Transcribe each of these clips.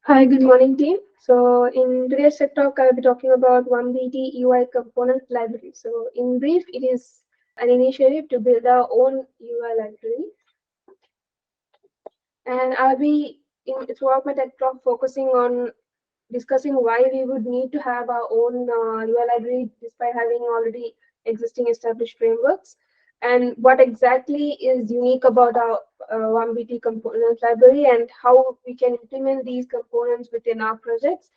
Hi, good morning, team. So, in today's tech talk, I'll be talking about 1BT UI component library. So, in brief, it is an initiative to build our own UI library, and I'll be throughout my tech talk focusing on discussing why we would need to have our own UI library despite having already existing established frameworks, and what exactly is unique about our 1BT component library and how we can implement these components within our projects.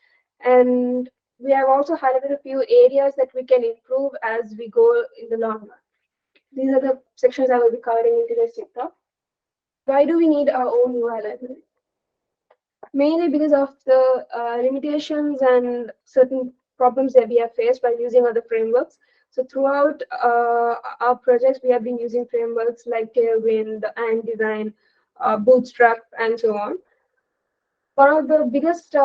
And we have also highlighted a few areas that we can improve as we go in the long run. These are the sections I will be covering in today's TikTok. Why do we need our own UI library? Mainly because of the limitations and certain problems that we have faced by using other frameworks. So throughout our projects, we have been using frameworks like Tailwind and Design, Bootstrap, and so on. One of the biggest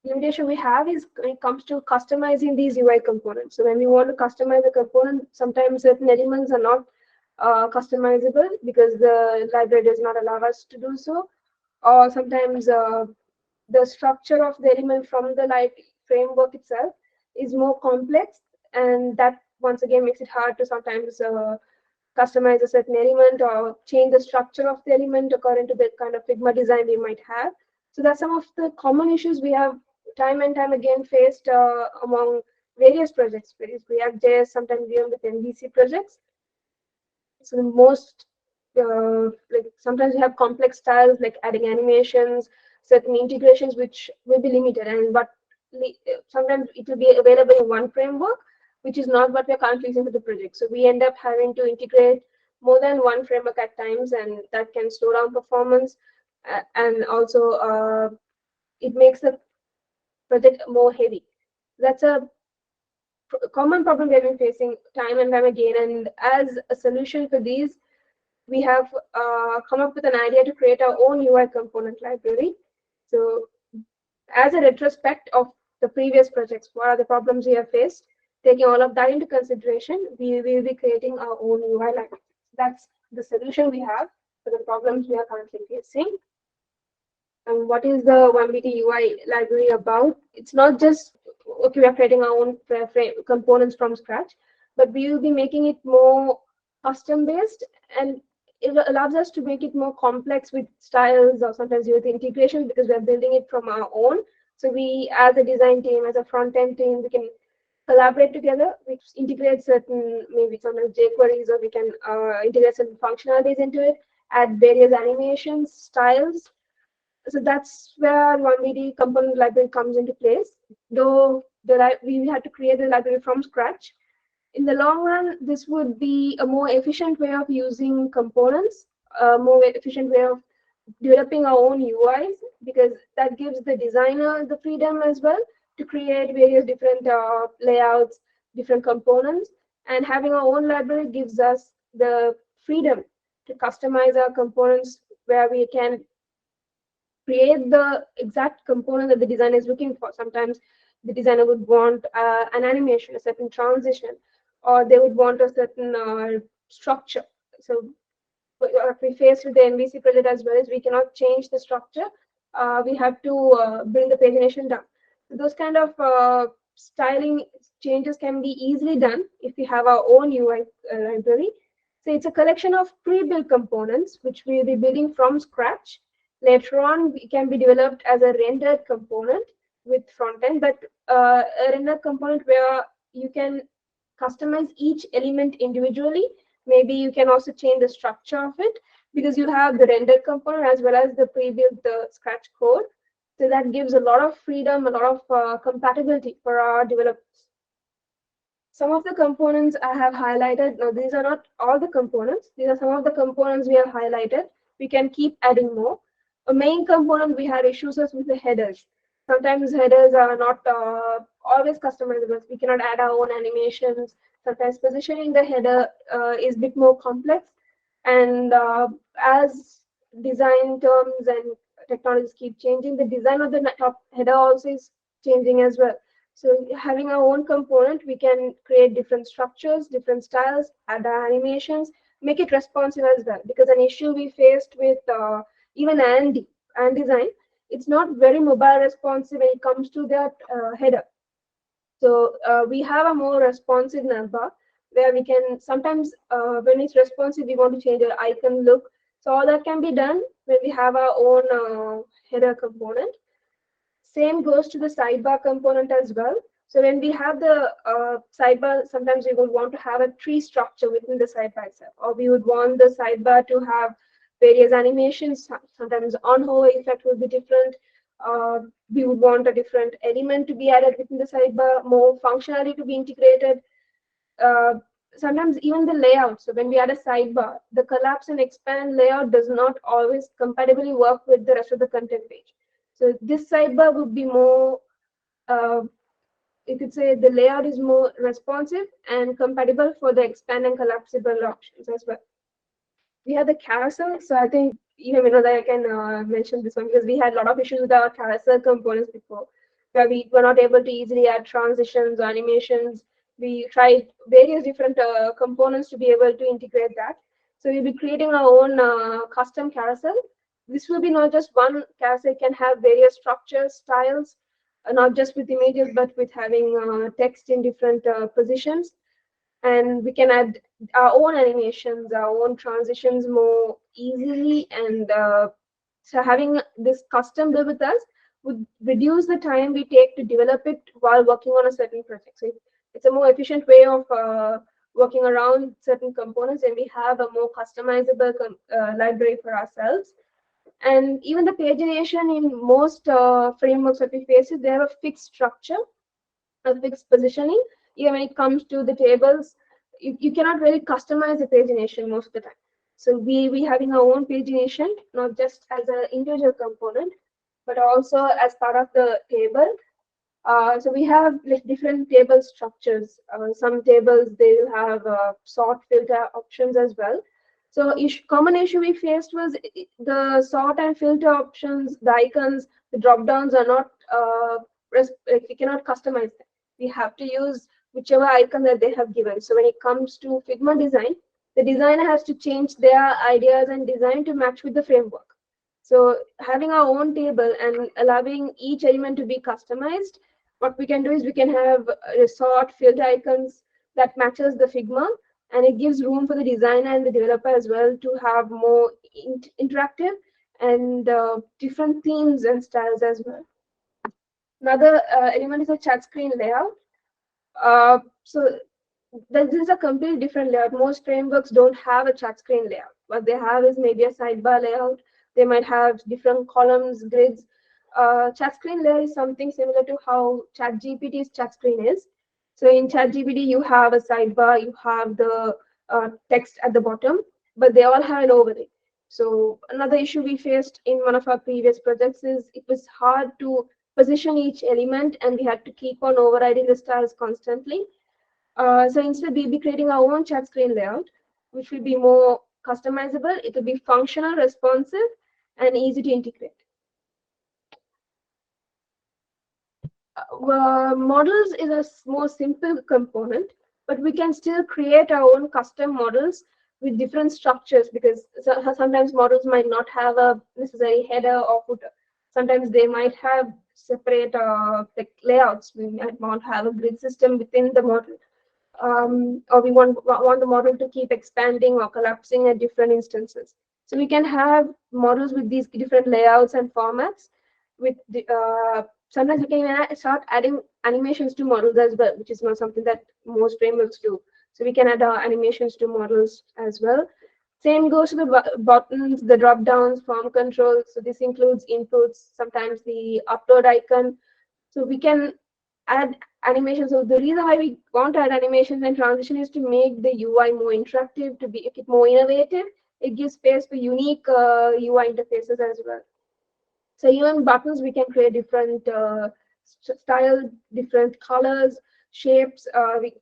limitation we have is when it comes to customizing these UI components. So when we want to customize a component, sometimes certain elements are not customizable because the library does not allow us to do so, or sometimes the structure of the element from the light framework itself is more complex, and that once again makes it hard to sometimes customize a certain element or change the structure of the element according to the kind of Figma design we might have. So that's some of the common issues we have time and time again faced among various projects, whether it's React.js, sometimes even with MVC projects. So the most like sometimes we have complex styles like adding animations, certain integrations which will be limited, and but sometimes it will be available in one framework, which is not what we're currently using for the project. So we end up having to integrate more than one framework at times, and that can slow down performance, and also it makes the project more heavy. That's a common problem we have been facing time and time again, and as a solution for these, we have come up with an idea to create our own UI component library. So as a retrospect of the previous projects, what are the problems we have faced? Taking all of that into consideration, we will be creating our own UI library. That's the solution we have for the problems we are currently facing. And what is the 1BT UI library about? It's not just, okay, we are creating our own components from scratch, but we will be making it more custom based, and it allows us to make it more complex with styles or sometimes with integration because we're building it from our own. So we, as a design team, as a front end team, we can collaborate together, which integrate certain, maybe sometimes jQueries, or we can integrate certain functionalities into it, add various animations, styles. So that's where 1BT component library comes into place. Though we had to create the library from scratch, in the long run, this would be a more efficient way of using components, a more efficient way of developing our own UIs, because that gives the designer the freedom as well to create various different layouts, different components, and having our own library gives us the freedom to customize our components where we can create the exact component that the designer is looking for. Sometimes the designer would want an animation, a certain transition, or they would want a certain structure. So what we face with the MVC project as well is we cannot change the structure. We have to bring the pagination down. So those kind of styling changes can be easily done if we have our own UI library. So it's a collection of pre-built components which we will be building from scratch. Later on, it can be developed as a rendered component with front end, but a rendered component where you can customize each element individually. Maybe you can also change the structure of it because you have the rendered component as well as the pre-built scratch code. So that gives a lot of freedom, a lot of compatibility for our developers. Some of the components I have highlighted. Now, these are not all the components. These are some of the components we have highlighted. We can keep adding more. A main component we had issues with the headers. Sometimes headers are not always customizable. We cannot add our own animations. Sometimes positioning the header is a bit more complex. And as design terms and technologies keep changing, the design of the top header also is changing as well. So having our own component, we can create different structures, different styles, add animations, make it responsive as well. Because an issue we faced with even and design it's not very mobile responsive when it comes to that header. So we have a more responsive navbar where we can sometimes when it's responsive, we want to change the icon look. So all that can be done when we have our own header component. Same goes to the sidebar component as well. So when we have the sidebar, sometimes we would want to have a tree structure within the sidebar itself, or we would want the sidebar to have various animations. Sometimes on-hover effect will be different. We would want a different element to be added within the sidebar, more functionality to be integrated. Uh, Sometimes even the layout. So when we add a sidebar, the collapse and expand layout does not always compatibly work with the rest of the content page. So this sidebar would be more, you could say the layout is more responsive and compatible for the expand and collapsible options as well. We have the carousel. So I think even that I can mention this one because we had a lot of issues with our carousel components before, where we were not able to easily add transitions or animations. We tried various different components to be able to integrate that. So we'll be creating our own custom carousel. This will be not just one carousel; it can have various structures, styles, not just with images, but with having text in different positions, and we can add our own animations, our own transitions more easily. And so having this custom built with us would reduce the time we take to develop it while working on a certain project. So it's a more efficient way of working around certain components, and we have a more customizable library for ourselves. And even the pagination in most frameworks that we face, they have a fixed structure, a fixed positioning. Even when it comes to the tables, you cannot really customize the pagination most of the time. So we having our own pagination, not just as an individual component, but also as part of the table. So we have like different table structures. Some tables they will have sort filter options as well. So common issue we faced was the sort and filter options, the icons, the drop downs are not like we cannot customize them. We have to use whichever icon that they have given. So when it comes to Figma design, the designer has to change their ideas and design to match with the framework. So having our own table and allowing each element to be customized, what we can do is we can have sort filter icons that matches the Figma, and it gives room for the designer and the developer as well to have more interactive and different themes and styles as well. Another element is a chat screen layout. So this is a completely different layout. Most frameworks don't have a chat screen layout. What they have is maybe a sidebar layout. They might have different columns, grids. Chat screen layer is something similar to how ChatGPT's chat screen is. So in ChatGPT, you have a sidebar, you have the text at the bottom, but they all have an overlay. So another issue we faced in one of our previous projects is it was hard to position each element, and we had to keep on overriding the styles constantly. So instead, we'll be creating our own chat screen layout, which will be more customizable. It will be functional, responsive, and easy to integrate. Models is a more simple component, but we can still create our own custom models with different structures, because sometimes models might not have a necessary header or footer. Sometimes they might have separate like layouts. We might want to have a grid system within the model. Or we want the model to keep expanding or collapsing at different instances. So we can have models with these different layouts and formats. With the, sometimes we can start adding animations to models as well, which is not something that most frameworks do. So we can add animations to models as well. Same goes to the buttons, the drop downs, form controls. So this includes inputs, sometimes the upload icon. So we can add animations. So the reason why we want to add animations and transition is to make the UI more interactive, to make it more innovative. It gives space for unique UI interfaces as well. So even buttons, we can create different style, different colors, shapes.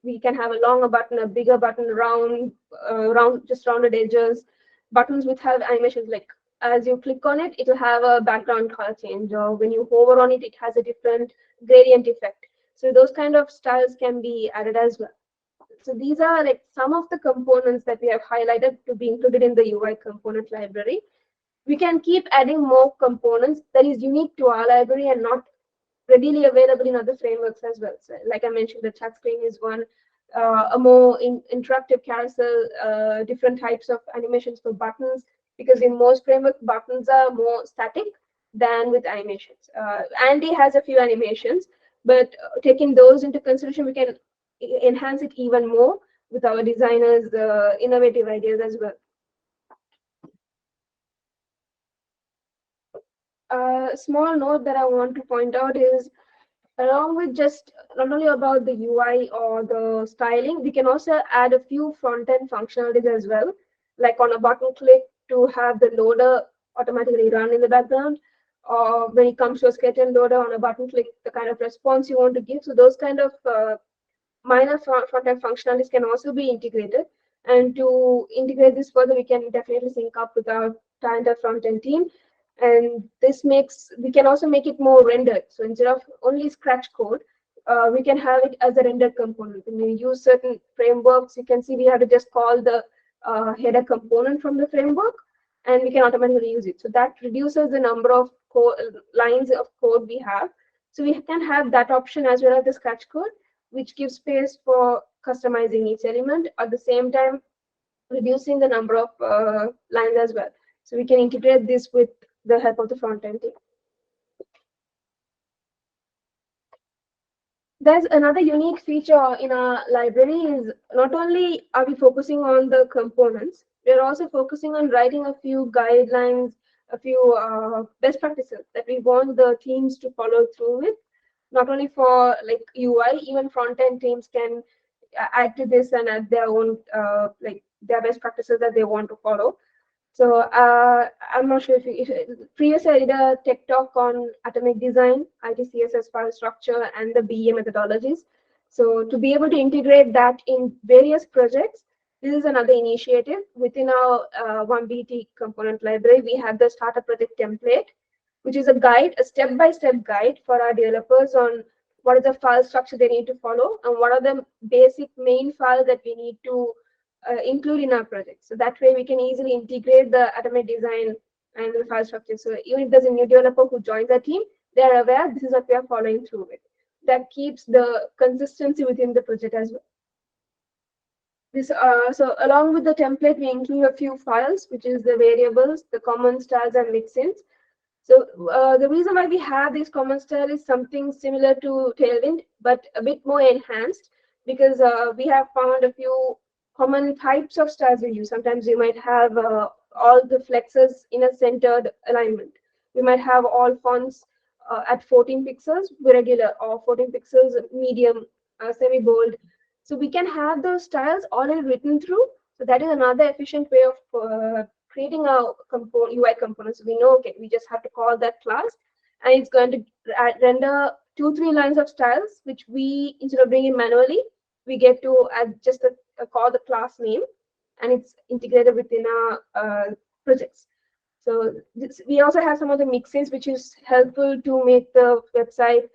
We can have a longer button, a bigger button, round, just rounded edges. Buttons which have animations like as you click on it, it will have a background color change, or when you hover on it, it has a different gradient effect. So those kind of styles can be added as well. So these are like some of the components that we have highlighted to be included in the UI component library. We can keep adding more components that is unique to our library and not readily available in other frameworks as well. So, like I mentioned, the touch screen is one, a more interactive carousel, different types of animations for buttons, because in most framework, buttons are more static than with animations. Andy has a few animations, but taking those into consideration, we can enhance it even more with our designers' innovative ideas as well. A small note that I want to point out is, along with just not only about the UI or the styling, we can also add a few front-end functionalities as well, like on a button click to have the loader automatically run in the background, or when it comes to a skeleton loader on a button click, the kind of response you want to give. So those kind of minor front-end functionalities can also be integrated. And to integrate this further, we can definitely sync up with our talented front-end team. And this makes, we can also make it more rendered. So instead of only scratch code, we can have it as a rendered component. When you use certain frameworks, you can see we have to just call the header component from the framework, and we can automatically use it. So that reduces the number of lines of code we have. So we can have that option as well as the scratch code, which gives space for customizing each element, at the same time reducing the number of lines as well. So we can integrate this with the help of the front end team. There's another unique feature in our library is, not only are we focusing on the components, we're also focusing on writing a few guidelines, a few best practices that we want the teams to follow through with. Not only for like UI, even front-end teams can add to this and add their own like their best practices that they want to follow. So I'm not sure if previously I did a tech talk on atomic design, ITCSS file structure, and the BE methodologies. So to be able to integrate that in various projects, this is another initiative within our 1BT component library. We have the starter project template, which is a guide, a step-by-step guide for our developers on what is the file structure they need to follow and what are the basic main files that we need to include in our project. So that way we can easily integrate the atomic design and the file structure. So even if there's a new developer who joins our team, they are aware this is what we are following through with. That keeps the consistency within the project as well. This so along with the template, we include a few files, which is the variables, the common styles, and mixins. So the reason why we have this common style is something similar to Tailwind, but a bit more enhanced, because we have found a few common types of styles we use. Sometimes you might have all the flexes in a centered alignment. We might have all fonts at 14 pixels regular, or 14 pixels medium, semi-bold. So we can have those styles already written through. So that is another efficient way of creating a UI component. So we know, okay, we just have to call that class, and it's going to render 2-3 lines of styles, which we, instead of doing it manually, we get to add just call the class name, and it's integrated within our projects. So we also have some of the mixins, which is helpful to make the website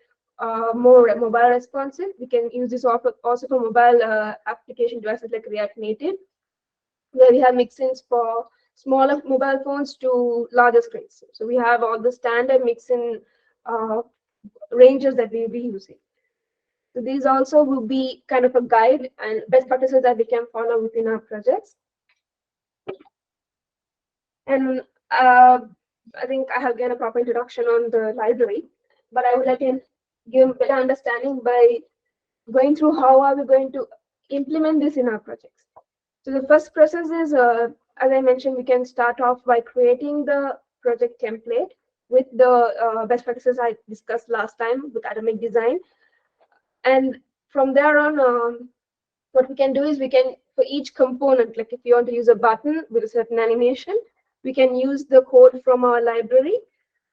more mobile responsive. We can use this also for mobile application devices like React Native, where we have mixins for smaller mobile phones to larger screens. So we have all the standard mixin ranges that we'll be using. So these also will be kind of a guide and best practices that we can follow within our projects. And I think I have given a proper introduction on the library, but I would like to give a better understanding by going through how are we going to implement this in our projects. So the first process is, as I mentioned, we can start off by creating the project template with the best practices I discussed last time with atomic design. And from there on, what we can do is we can, for each component, like if you want to use a button with a certain animation, we can use the code from our library.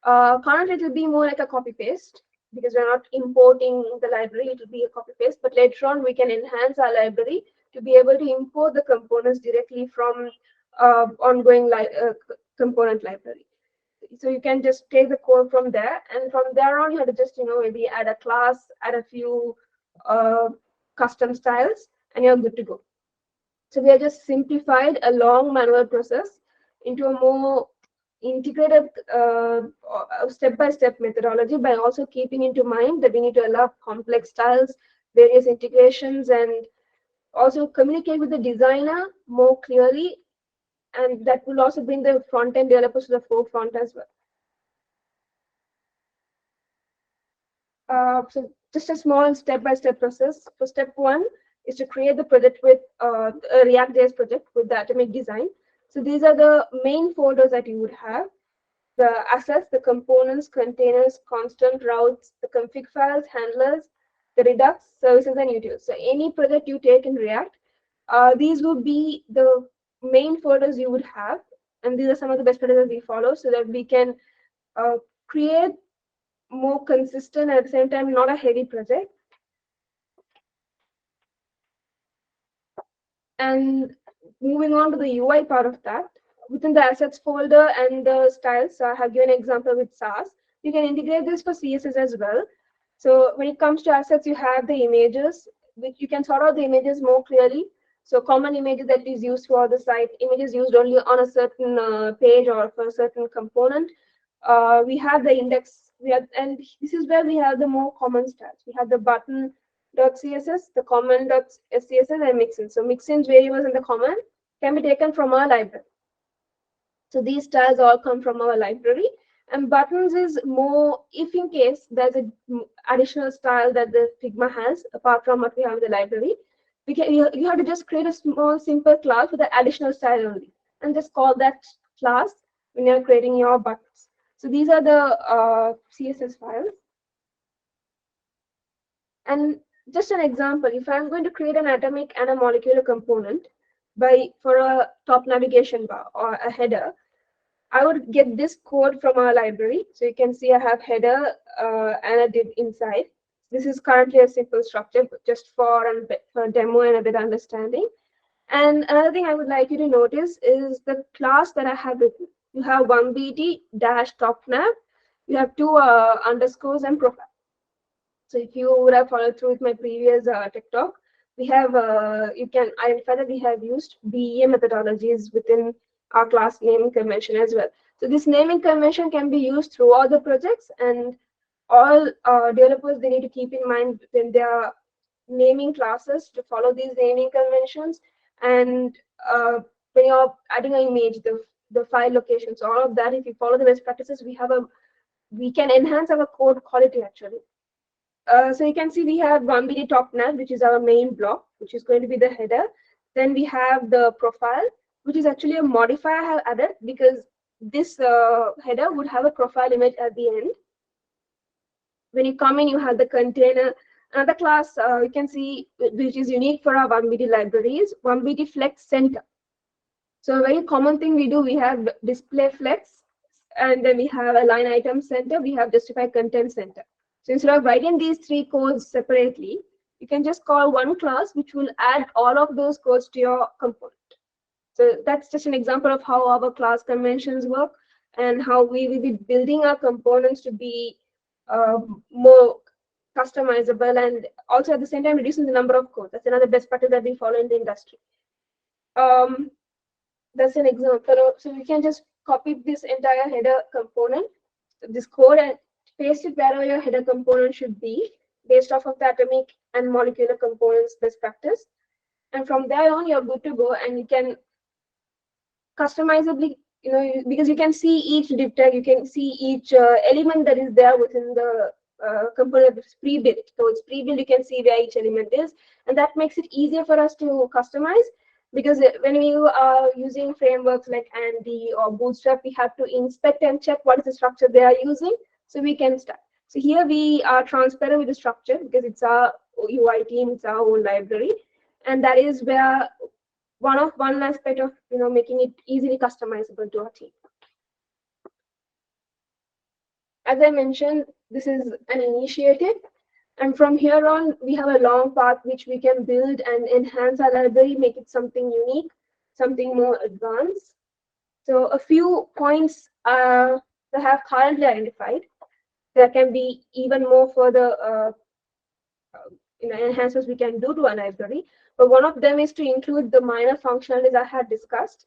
Currently, it will be more like a copy paste, because we're not importing the library, it will be a copy paste. But later on, we can enhance our library to be able to import the components directly from ongoing component library. So you can just take the code from there, and from there on, you have to just, maybe add a class, add a few custom styles, and you're good to go. So we have just simplified a long manual process into a more integrated step-by-step methodology by also keeping into mind that we need to allow complex styles, various integrations, and also communicate with the designer more clearly, and that will also bring the front-end developers to the forefront as well. So just a small step-by-step process. So step one is to create the project with a React.js project with the atomic design. So these are the main folders that you would have: the assets, the components, containers, constant routes, the config files, handlers, the Redux, services, and utils. So any project you take in React, these would be the main folders you would have, and these are some of the best practices we follow so that we can create more consistent, at the same time not a heavy project. And moving on to the UI part of that, within the assets folder and the styles, so I have given an example with SAS. You can integrate this for CSS as well. So when it comes to assets, you have the images, which you can sort out the images more clearly. So common images that is used for the site, images used only on a certain page or for a certain component. We have the index, and this is where we have the more common styles. We have the button.css, the comment.css, and mixins. So mixins variables and the comment can be taken from our library. So these styles all come from our library. And buttons is more if in case there's an additional style that the Figma has apart from what we have in the library. You have to just create a small simple class with the additional style only, and just call that class when you're creating your buttons. So these are the CSS files. And just an example, if I'm going to create an atomic and a molecular component for a top navigation bar or a header, I would get this code from our library. So you can see I have header and a div inside. This is currently a simple structure, but just for a demo and a bit understanding. And another thing I would like you to notice is the class that I have written. You have 1BT-topNav. You have two underscores and profile. So if you would have followed through with my previous tech talk, we have you can identify that we have used BEA methodologies within our class naming convention as well. So this naming convention can be used throughout the projects, and all developers, they need to keep in mind when they are naming classes to follow these naming conventions. And when you're adding an image, the file locations, all of that, if you follow the best practices, we can enhance our code quality actually. So you can see we have 1BD topNav, which is our main block, which is going to be the header. Then we have the profile, which is actually a modifier I have added because this header would have a profile image at the end. When you come in, you have the container. Another class you can see, which is unique for our 1BD libraries, 1BD Flex Center. So a very common thing we do, we have display flex, and then we have a line item center, we have justify content center. So instead of writing these three codes separately, you can just call one class which will add all of those codes to your component. So that's just an example of how our class conventions work and how we will be building our components to be more customizable, and also at the same time reducing the number of codes. That's another best practice that we follow in the industry. That's an example. So we can just copy this entire header component, this code, and paste it wherever your header component should be based off of the atomic and molecular components best practice. And from there on, you're good to go, and you can customizably, because you can see each div tag, you can see each element that is there within the component that's pre-built. So it's pre-built, you can see where each element is, and that makes it easier for us to customize. Because when you are using frameworks like Andy or Bootstrap, we have to inspect and check what is the structure they are using, so we can start. So here we are transparent with the structure because it's our UI team, it's our own library, and that is where one aspect of making it easily customizable to our team. As I mentioned, this is an initiative, and from here on, we have a long path which we can build and enhance our library, make it something unique, something more advanced. So a few points that I have currently identified. There can be even more further enhancements we can do to our library. But one of them is to include the minor functionalities I had discussed,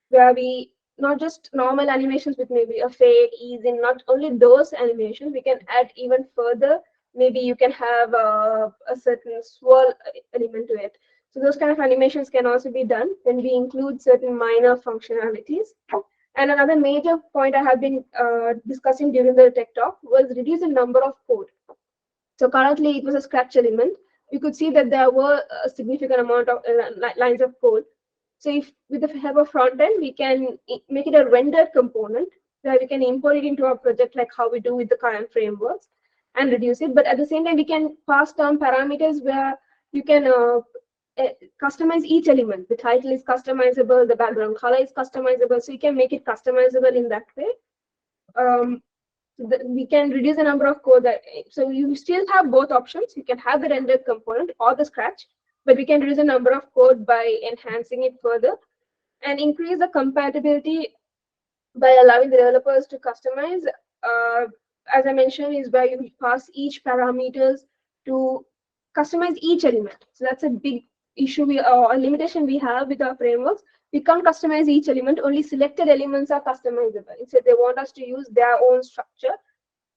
where we not just normal animations with maybe a fade, ease in, not only those animations, we can add even further. Maybe you can have a certain swirl element to it. So those kind of animations can also be done when we include certain minor functionalities. And another major point I have been discussing during the tech talk was reduce the number of code. So currently it was a scratch element. You could see that there were a significant amount of lines of code. So if with the help of front end, we can make it a rendered component where we can import it into our project like how we do with the current frameworks and reduce it. But at the same time, we can pass down parameters where you can customize each element. The title is customizable, the background color is customizable. So you can make it customizable in that way. We can reduce the number of code that, so you still have both options. You can have the rendered component or the scratch, but we can reduce the number of code by enhancing it further and increase the compatibility by allowing the developers to customize. As I mentioned, is where you pass each parameters to customize each element. So that's a big issue or a limitation we have with our frameworks. We can't customize each element, only selected elements are customizable. Instead, they want us to use their own structure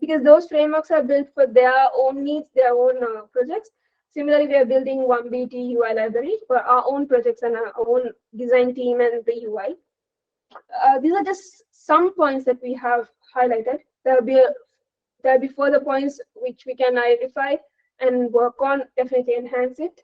because those frameworks are built for their own needs, their own projects. Similarly, we are building 1BT UI library for our own projects and our own design team and the UI. These are just some points that we have highlighted. There'll be further points which we can identify and work on, definitely enhance it.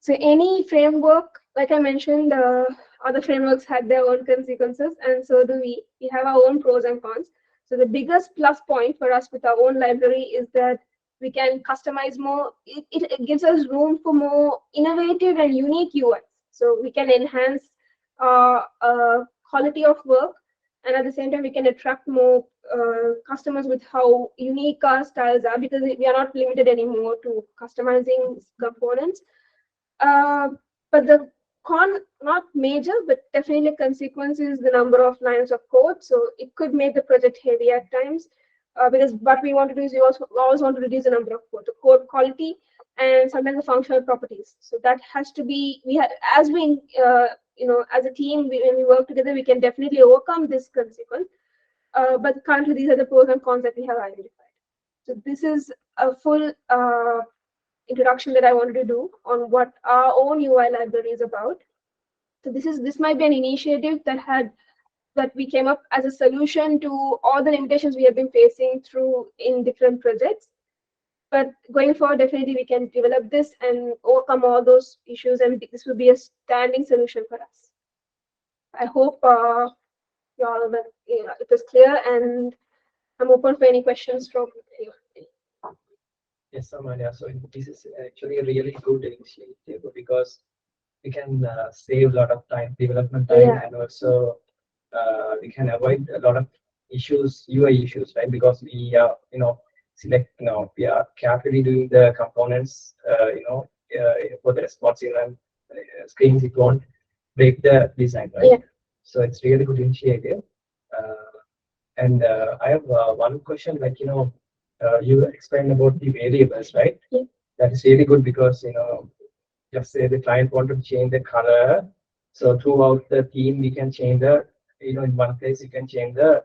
So any framework, like I mentioned, other frameworks had their own consequences, and so do we. We have our own pros and cons. So the biggest plus point for us with our own library is that we can customize more. It gives us room for more innovative and unique UIs. So we can enhance quality of work, and at the same time, we can attract more customers with how unique our styles are, because we are not limited anymore to customizing components. But the con, not major, but definitely a consequence is the number of lines of code. So it could make the project heavy at times, because what we want to do is we always want to reduce the number of code, the code quality, and sometimes the functional properties. So that has to be, we have, as we, as a team, when we work together, we can definitely overcome this consequence. But currently, these are the pros and cons that we have identified. So this is a full introduction that I wanted to do on what our own UI library is about. So this might be an initiative that we came up as a solution to all the limitations we have been facing through in different projects. But going forward, definitely we can develop this and overcome all those issues, and this will be a standing solution for us. I hope it was clear, and I'm open for any questions from anyone. Yes, Amalia. So this is actually a really good initiative because we can save a lot of time, development time, Yeah. and also we can avoid a lot of issues, UI issues, right? Because we are, we are carefully doing the components, for the responsive and screens. It won't break the design, right? Yeah. So it's really good initiative. And I have one question, like, you explained about the variables, right? Yeah. That is really good because, just say the client wanted to change the color. So throughout the theme, we can change the, in one place, you can change the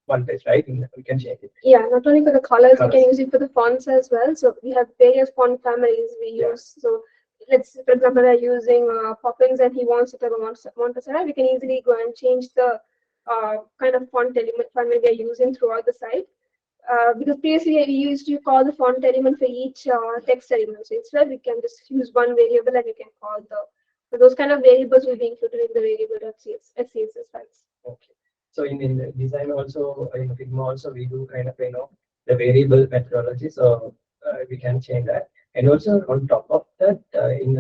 one place, right? We can change it. Yeah, not only for the colors, we can use it for the fonts as well. So we have various font families we use. Yeah. So let's, for example, they're using Poppins and he wants it over Montessori. We can easily go and change the kind of font element family we are using throughout the site. Because previously we used to call the font element for each text element. So instead we can just use one variable and we can call so those kind of variables will be included in the variable.css files. Okay. So in the design also, in Figma also, we do kind of, the variable methodology. So we can change that. And also on top of that, in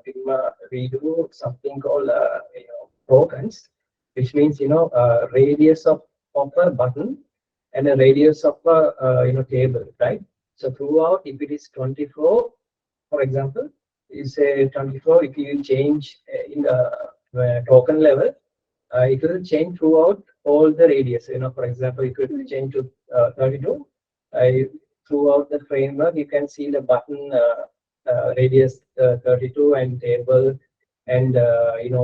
Figma, we do something called, tokens, which means, radius of a button and a radius of a table, right? So throughout, if it is 24, for example, you say 24, if you change in the token level, it will change throughout all the radius. For example, it could change to 32. Throughout the framework, you can see the button radius 32 and table and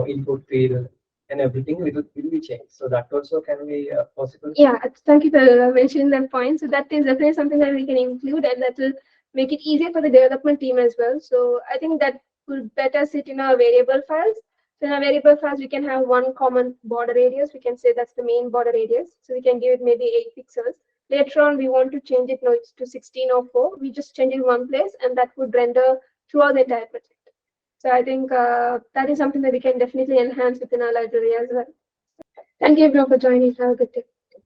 input field and everything will be changed. So that also can be possible. Yeah, thank you for mentioning that point. So that is definitely something that we can include, and that will make it easier for the development team as well. So I think that will better sit in our variable files. So in our variable files, we can have one common border radius. We can say that's the main border radius. So we can give it maybe 8 pixels. Later on, we want to change it now to 16 or 4. We just change it in one place, and that would render throughout the entire project. So I think that is something that we can definitely enhance within our library as well. Thank you everyone for joining. Have a good day.